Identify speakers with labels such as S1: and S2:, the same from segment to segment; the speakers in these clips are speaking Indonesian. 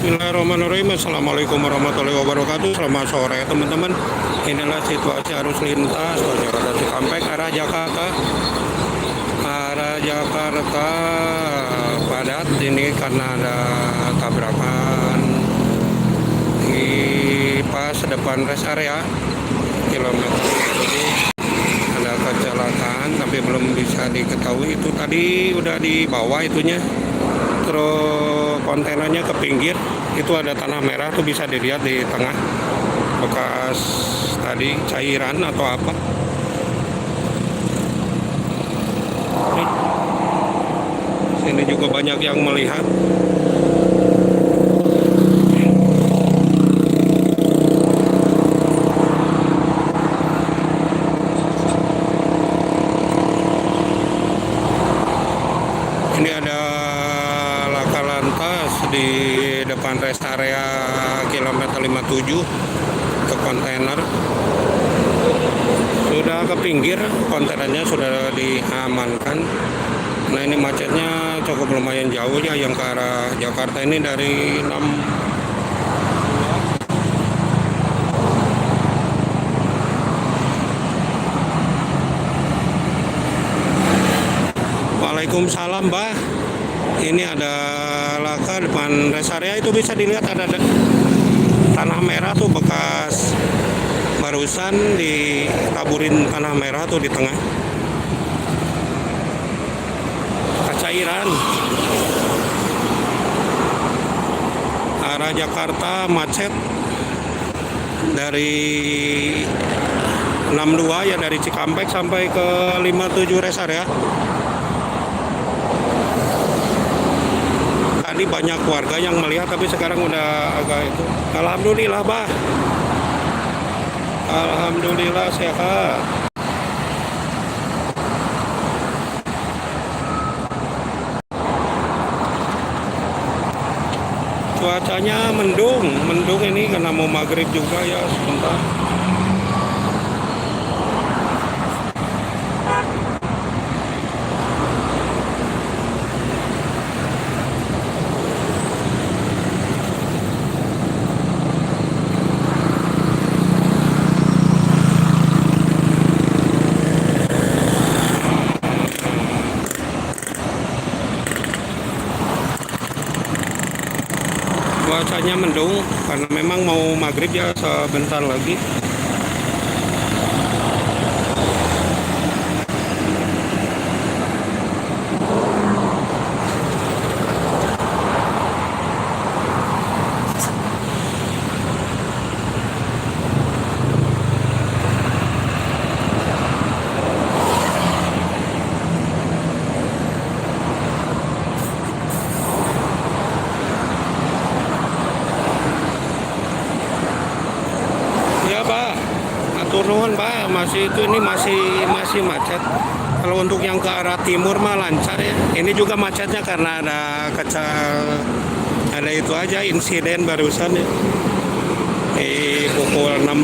S1: Bismillahirrahmanirrahim. Assalamualaikum warahmatullahi wabarakatuh. Selamat sore teman-teman. Inilah situasi arus lintas Jakarta Cikampek arah Jakarta. Arah Jakarta padat ini karena ada tabrakan di pas depan rest area kilometer ini. Ada kecelakaan tapi belum bisa diketahui itu tadi udah dibawa itunya. Terus kontainernya ke pinggir, itu ada tanah merah tuh bisa dilihat di tengah bekas tadi cairan atau apa. Nih, sini juga banyak yang melihat. Ini ada laka lantas di depan rest area kilometer 57 ke kontainer. Sudah ke pinggir, kontainernya sudah diamankan. Nah ini macetnya cukup lumayan jauh ya, yang ke arah Jakarta ini dari 6. Waalaikumsalam Mbak. Ini ada laka depan rest area, itu bisa dilihat ada tanah merah tuh bekas barusan ditaburin tanah merah tuh di tengah. Cairan. Arah Jakarta macet dari 62 ya, dari Cikampek sampai ke 57 rest area. Tadi banyak warga yang melihat tapi sekarang udah agak itu. Alhamdulillah Bah. Alhamdulillah sehat. Cuacanya mendung ini karena mau maghrib juga ya sebentar. Cuacanya mendung karena memang mau maghrib ya sebentar lagi. Turun Pak, ini masih macet. Kalau untuk yang ke arah timur mah lancar ya. Ini juga macetnya karena ada itu aja insiden barusan ya. Di pukul 16.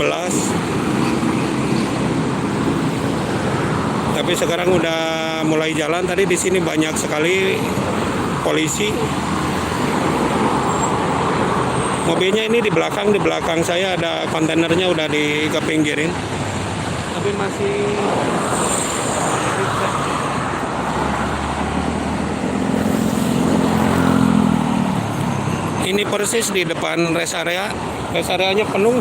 S1: Tapi sekarang udah mulai jalan. Tadi di sini banyak sekali polisi. Mobilnya ini di belakang saya ada kontainernya udah kepinggirin. Tapi masih ini persis di depan rest area. Rest areanya penuh.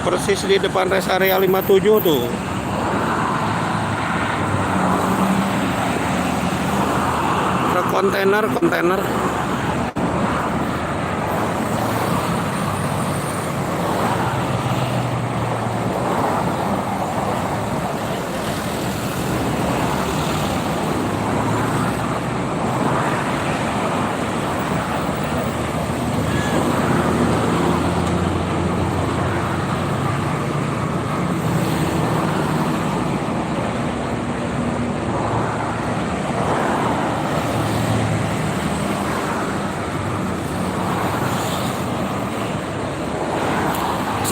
S1: Persis di depan rest area 57 tuh. Kontainer.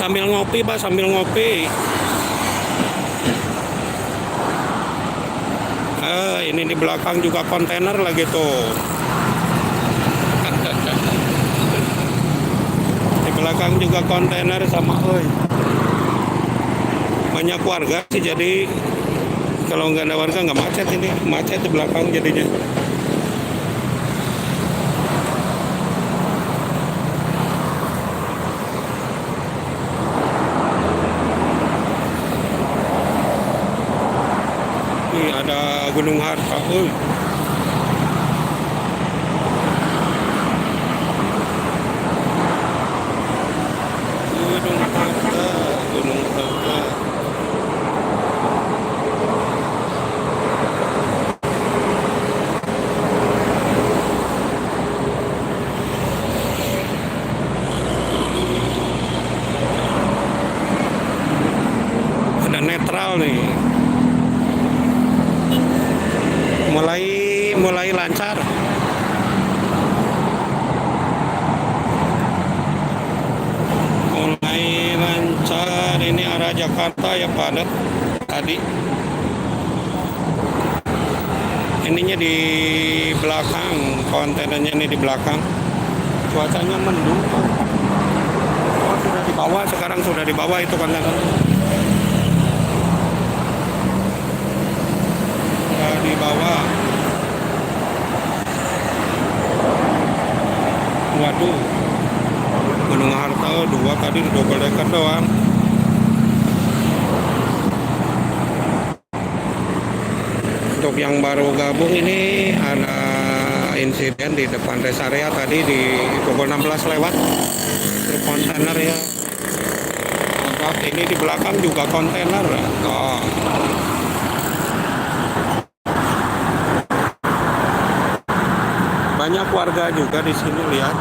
S1: Sambil ngopi Pak, sambil ngopi. Ini di belakang juga kontainer lagi tuh. belakang juga kontainer sama banyak warga sih, jadi kalau nggak ada warga nggak macet, ini macet di belakang jadinya. Nih ada Gunung Harta. Gunung Harta, Gunung Harta. Ada netral nih. Mulai lancar. Mulai lancar, ini arah Jakarta ya padat tadi. Ininya di belakang, kontainernya ini di belakang. Cuacanya mendung. Oh, sudah di bawah, sekarang sudah di bawah itu kontainer. Sudah di bawah. Waduh, Gunung Harta 2 tadi double decker doang. Untuk yang baru gabung ini ada insiden di depan rest area tadi di pukul 16 lewat, di kontainer ya. Ini di belakang juga kontainer. Oh. Banyak warga juga di sini, lihat.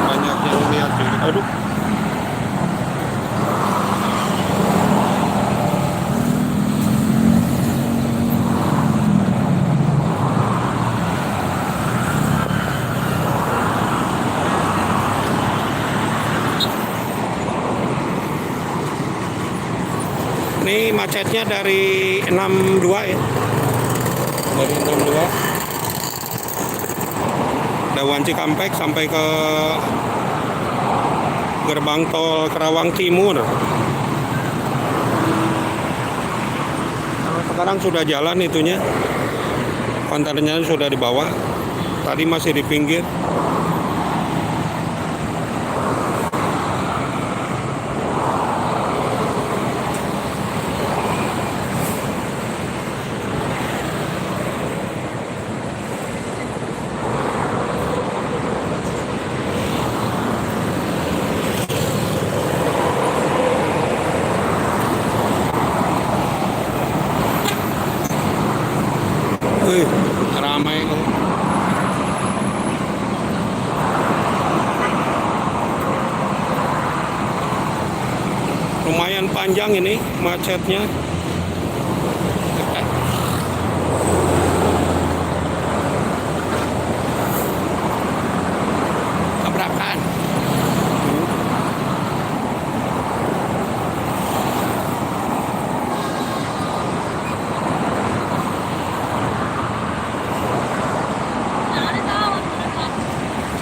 S1: Banyak yang lihat juga. Aduh. Ini macetnya dari 62 ya. Dari 62 Dawan Cikampek sampai ke gerbang tol Kerawang Timur. Sekarang sudah jalan itunya, kontainernya sudah di bawah, tadi masih di pinggir. Ramai kok. Lumayan panjang ini macetnya. Tabrakan.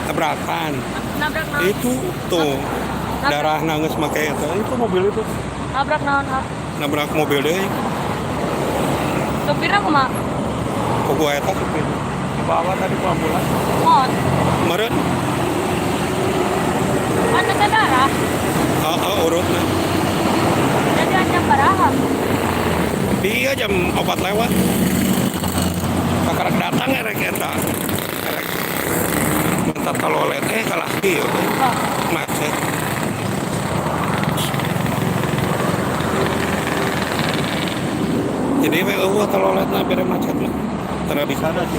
S1: Tabrakan. Itu tuh darah nangis make itu mobil itu.
S2: Nabrak naon,
S1: Nabrak mobil deh.
S2: Supirnya kumaha?
S1: Kok gua eta supir. Dibawa tadi ke ambulans.
S2: Mon.
S1: Meureun.
S2: Ada teh darah.
S1: Urutna.
S2: Jadi jam baraha?
S1: Dia jam 4 lewat. Kakarek datang erek eta. Erek. Mentar talolet kalah kieu. Macet. Jadi taloletna bere macet lah. Tara bisa ada sih.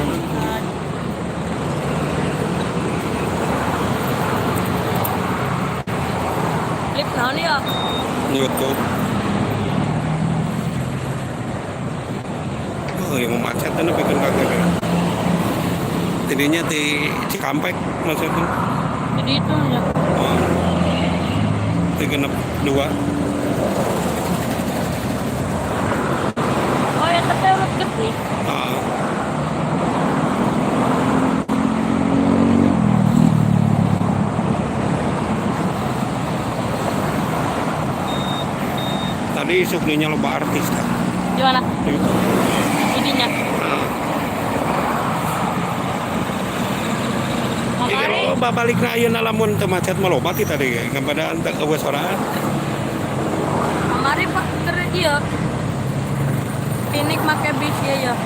S2: Lip naon ya?
S1: YouTube. Yang mau macet dan bikin kaget. Jadinya di Cikampek maksudnya.
S2: Jadi itu ya.
S1: Oh. Di genep 2.
S2: Oh ya teh urut gede.
S1: tadi sukninya loba artis kan.
S2: Di mana?
S1: Itu.
S2: Ininya.
S1: Jadi
S2: Kamari.
S1: loba balik na ayeuna lamun teu macet mah loba ti tadi kepada anta eueuh soraan.
S2: Kamari Pak keur ieu. Pinik make bis ya.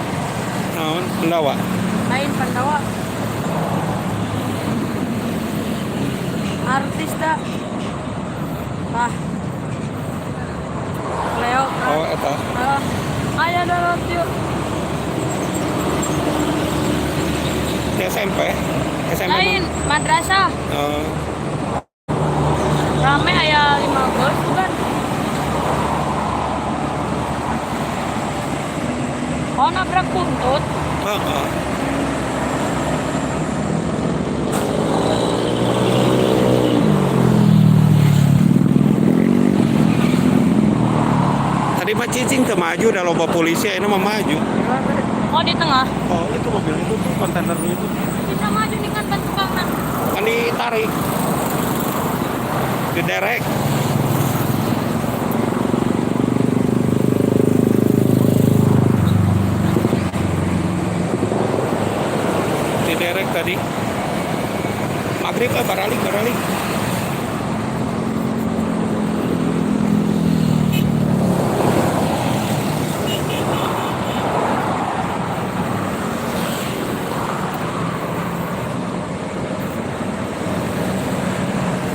S1: Naon? Pendawa.
S2: Lain Pandawa. Artis dah. Ah. Leo.
S1: Oh eta.
S2: Ayo dorot yuk.
S1: SMP. SMP.
S2: Lain madrasah.
S1: Oh.
S2: Rame aya 15 bukan? Oh nabrak buntut.
S1: Heeh. Tadi mah cicing ke maju udah loba polisi ini mah maju.
S2: Oh di tengah.
S1: Oh itu mobil itu tuh kontainernya itu
S2: Bisa maju dengan tukangnya.
S1: kan ditarik, diderek. Diderek tadi. Maghrib baralik.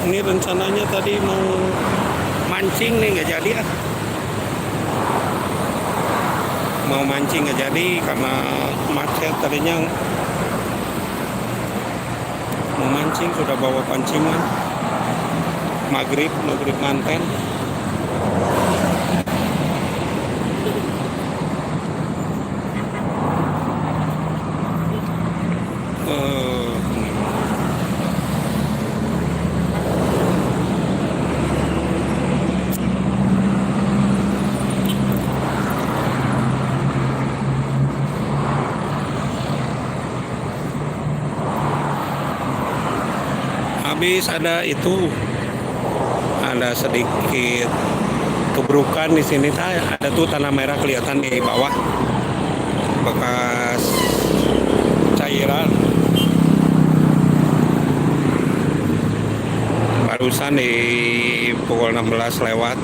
S1: Ini rencananya tadi mau mancing nih nggak jadi ah. Mau mancing nggak jadi karena macet tadinya. Mau mancing sudah bawa pancingan. Maghrib manten. Habis ada sedikit kebrukan di sini. Ada tuh tanah merah kelihatan di bawah, bekas cairan. Barusan di pukul 16 lewat.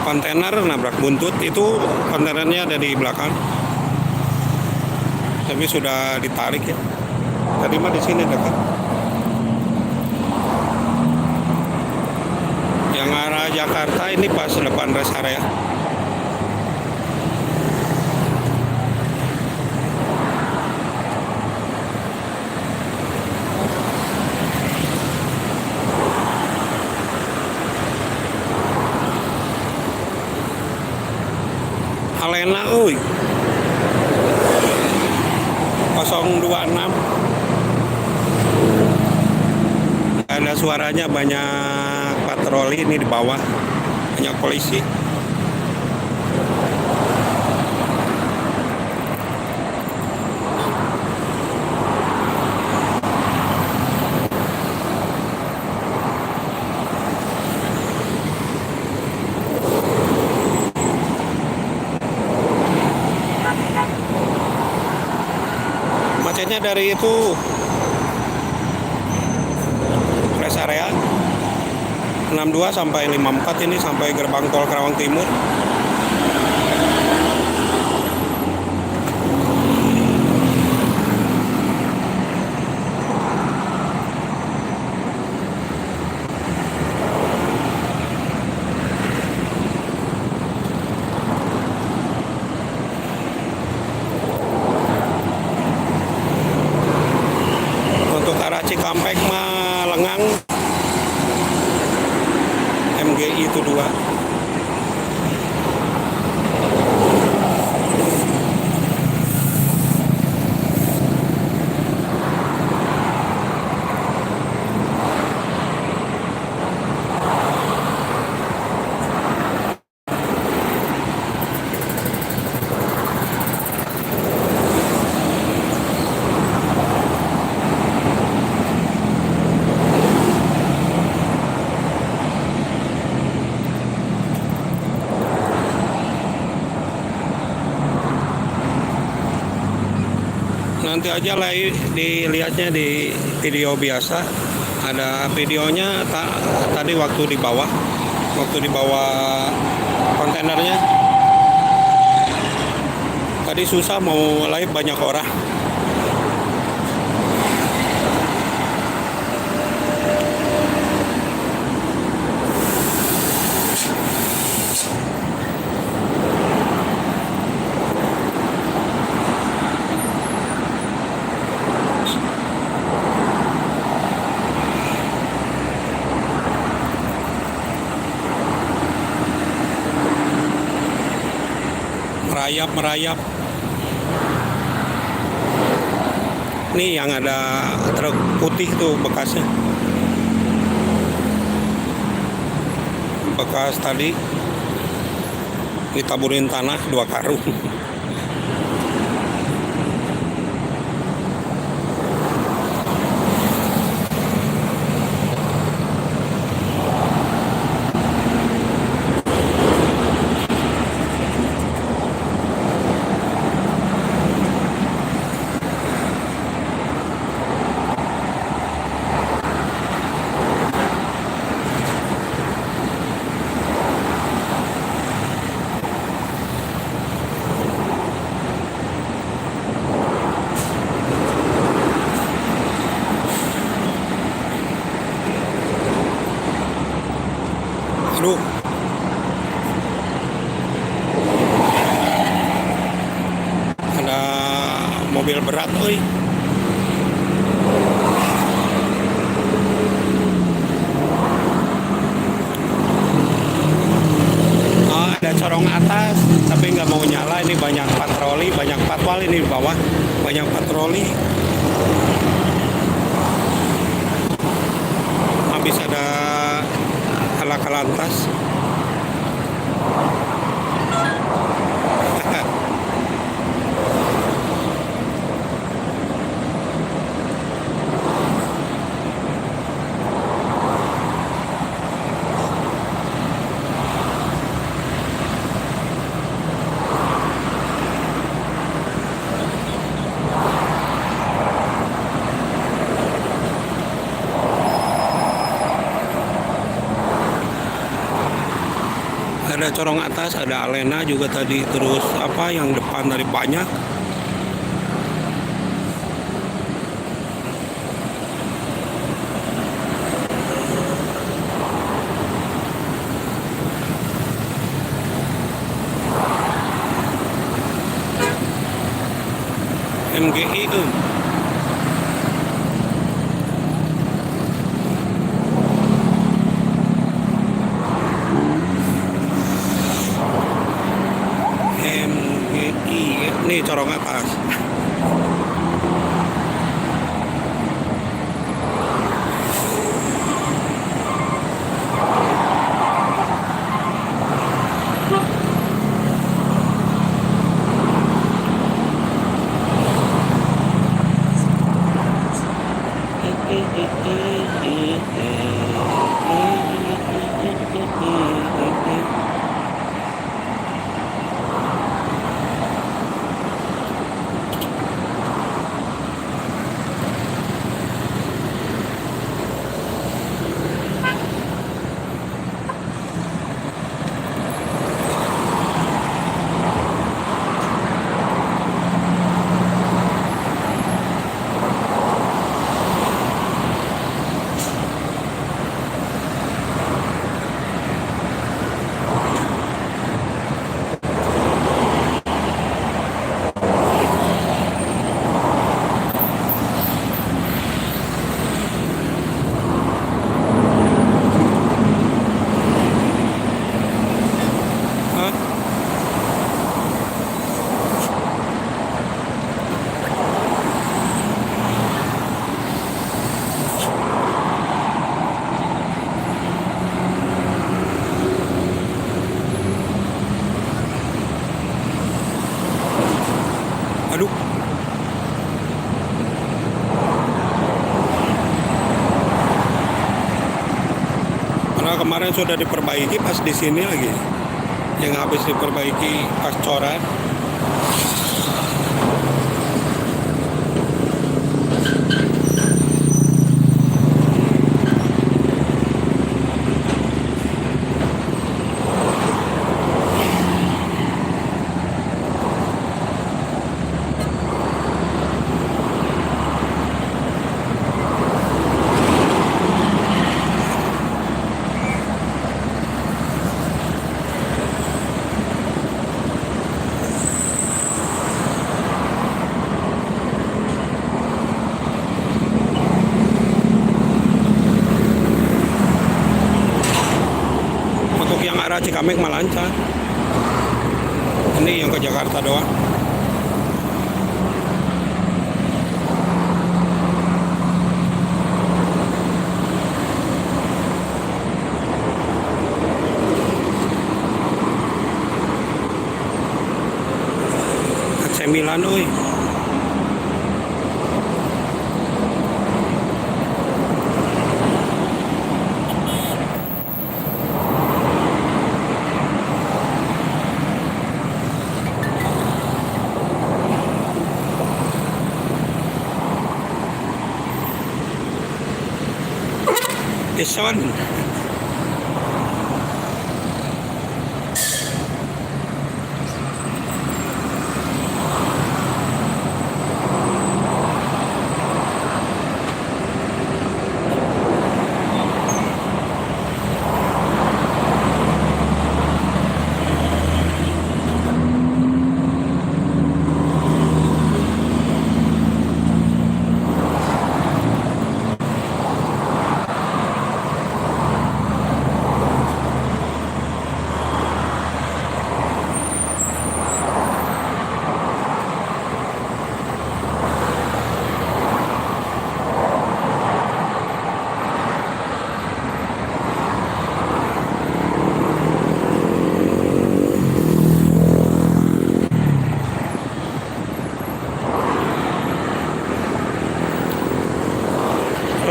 S1: Kontainer nabrak buntut, itu kontainernya ada di belakang. Tapi sudah ditarik ya. Tadi mah di sini dekat. Yang arah Jakarta ini pas depan rest area. Alena uy 026 ada suaranya, banyak patroli ini di bawah, banyak polisi. Macetnya dari itu rest area 62 sampai 54 ini sampai gerbang tol Karawang Timur. Untuk arah Cikampek mah lengang, MGI itu 2. nanti aja lah dilihatnya di video biasa. Ada videonya tadi waktu di bawah kontainernya. Tadi susah mau live, banyak orang. Merayap. Nih yang ada truk putih tuh bekasnya. Bekas tadi ditaburin tanah 2 karung. Aduh. Ada mobil berat, oi. Ada corong atas, tapi nggak mau nyala. Ini banyak patroli, banyak patwal ini di bawah, banyak patroli. Habis ada laka lantas. Ada corong atas, ada Alena juga tadi, terus apa yang depan dari banyak. MGI tuh. Nih corong atas. Aduh. Karena kemarin sudah diperbaiki, pas di sini lagi yang habis diperbaiki pas coran. Cikampek mah lancar. Ini yang ke Jakarta doang. AC Milan, oi. Ison.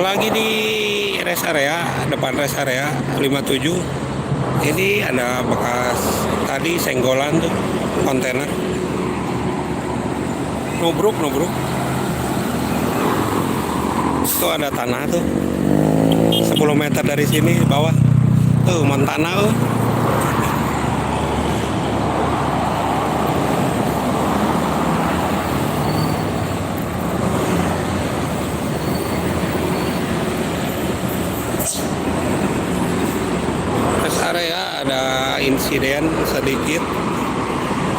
S1: Lagi di rest area, depan rest area 57. Ini ada bekas tadi senggolan tuh kontainer. Nubruk. Itu ada tanah tuh 10 meter dari sini bawah. Tuh Montana tuh. Area ada insiden sedikit,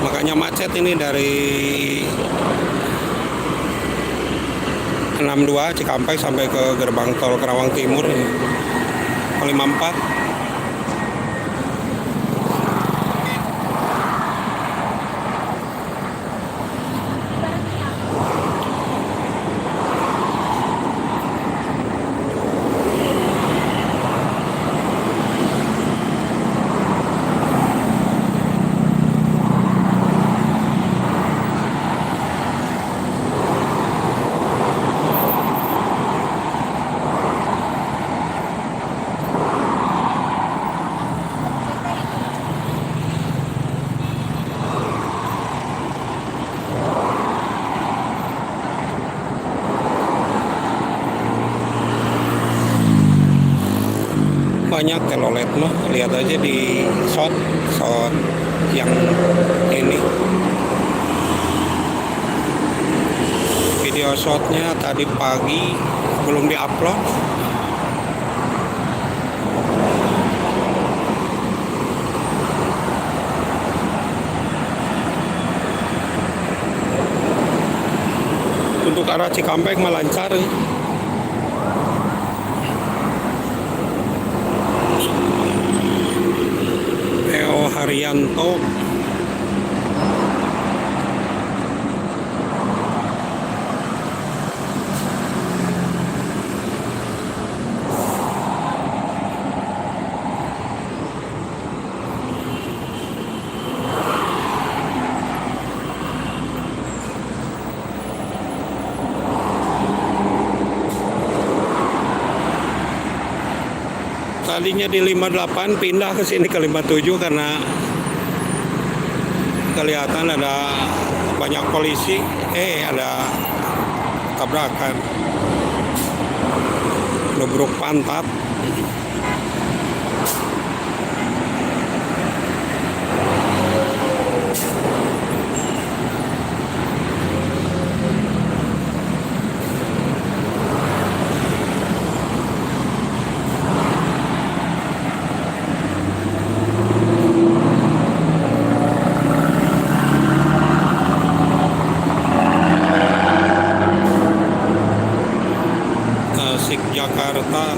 S1: makanya macet ini dari 62 Cikampek sampai ke gerbang tol Karawang Timur 54. Banyak telolet mah, lihat aja di shot yang ini video shotnya tadi pagi belum diupload. Untuk arah Cikampek mah lancar. Haryanto. Tadinya di 58 pindah ke sini ke 57 karena kelihatan ada banyak polisi. Ada tabrakan, nubruk pantat. Jakarta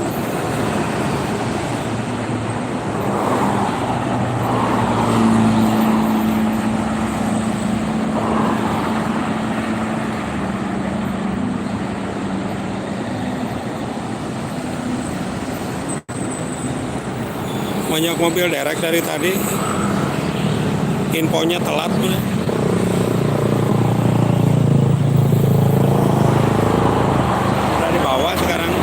S1: Banyak mobil derek dari tadi. Infonya telat. Udah di bawah sekarang.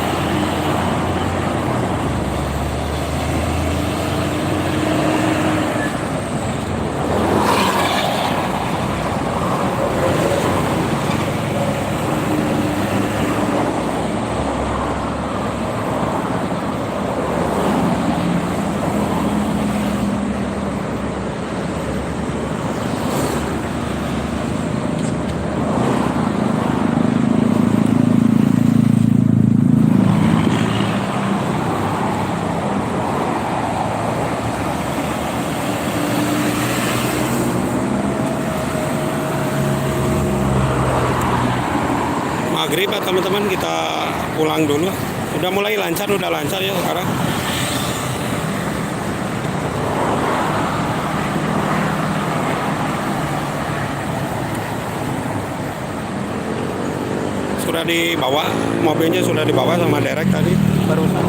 S1: Maghrib ya teman-teman, kita pulang dulu. Udah mulai lancar, udah lancar ya sekarang. Sudah dibawa, mobilnya sudah dibawa sama derek tadi barusan.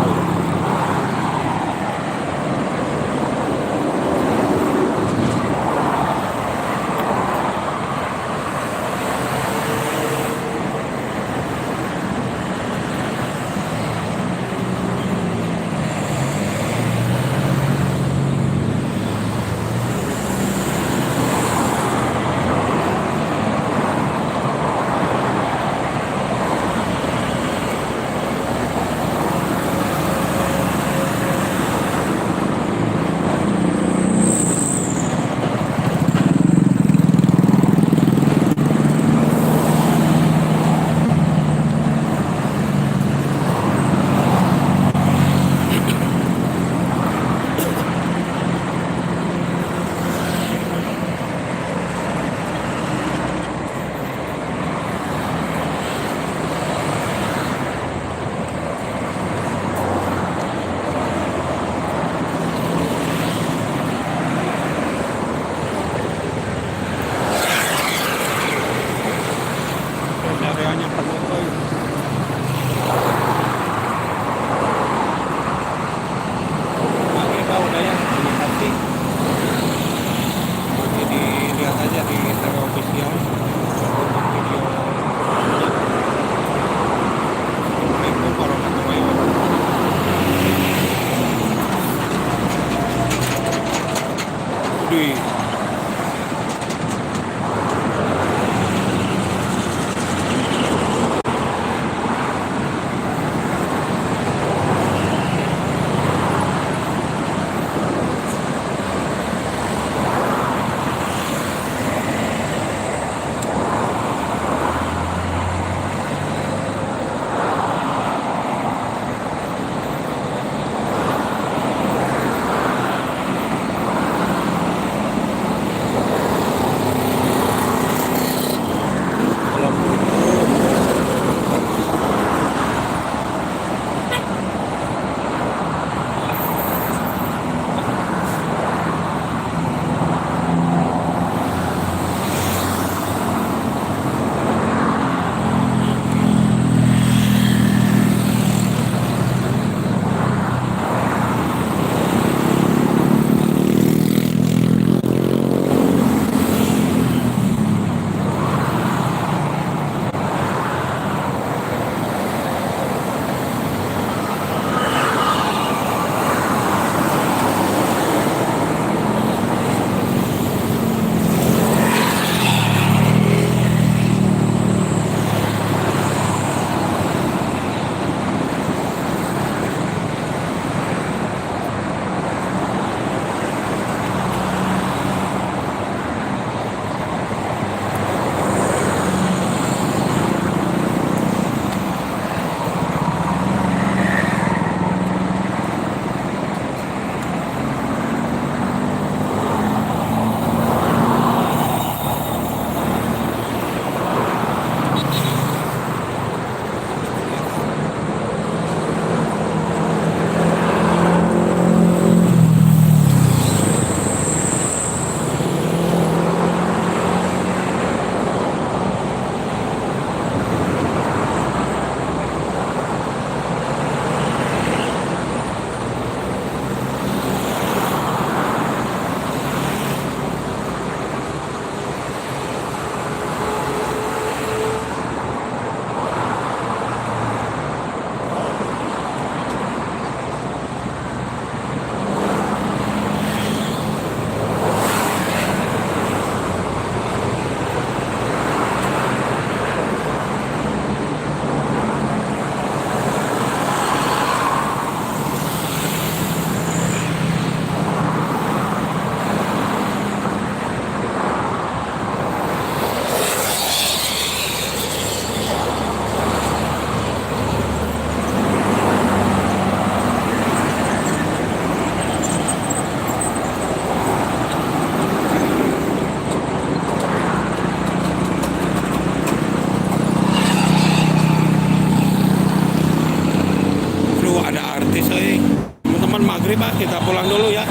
S1: kita pulang dulu ya.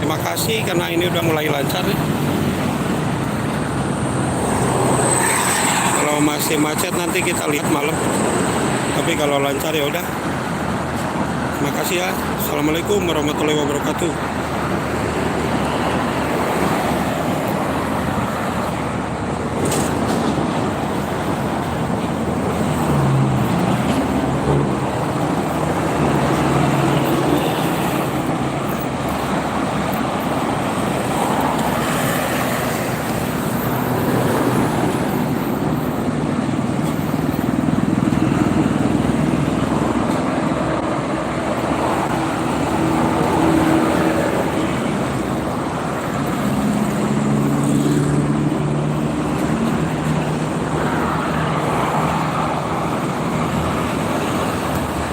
S1: Terima kasih karena ini udah mulai lancar nih. Kalau masih macet nanti kita lihat malam. Tapi kalau lancar ya udah. Terima kasih ya. Assalamualaikum warahmatullahi wabarakatuh.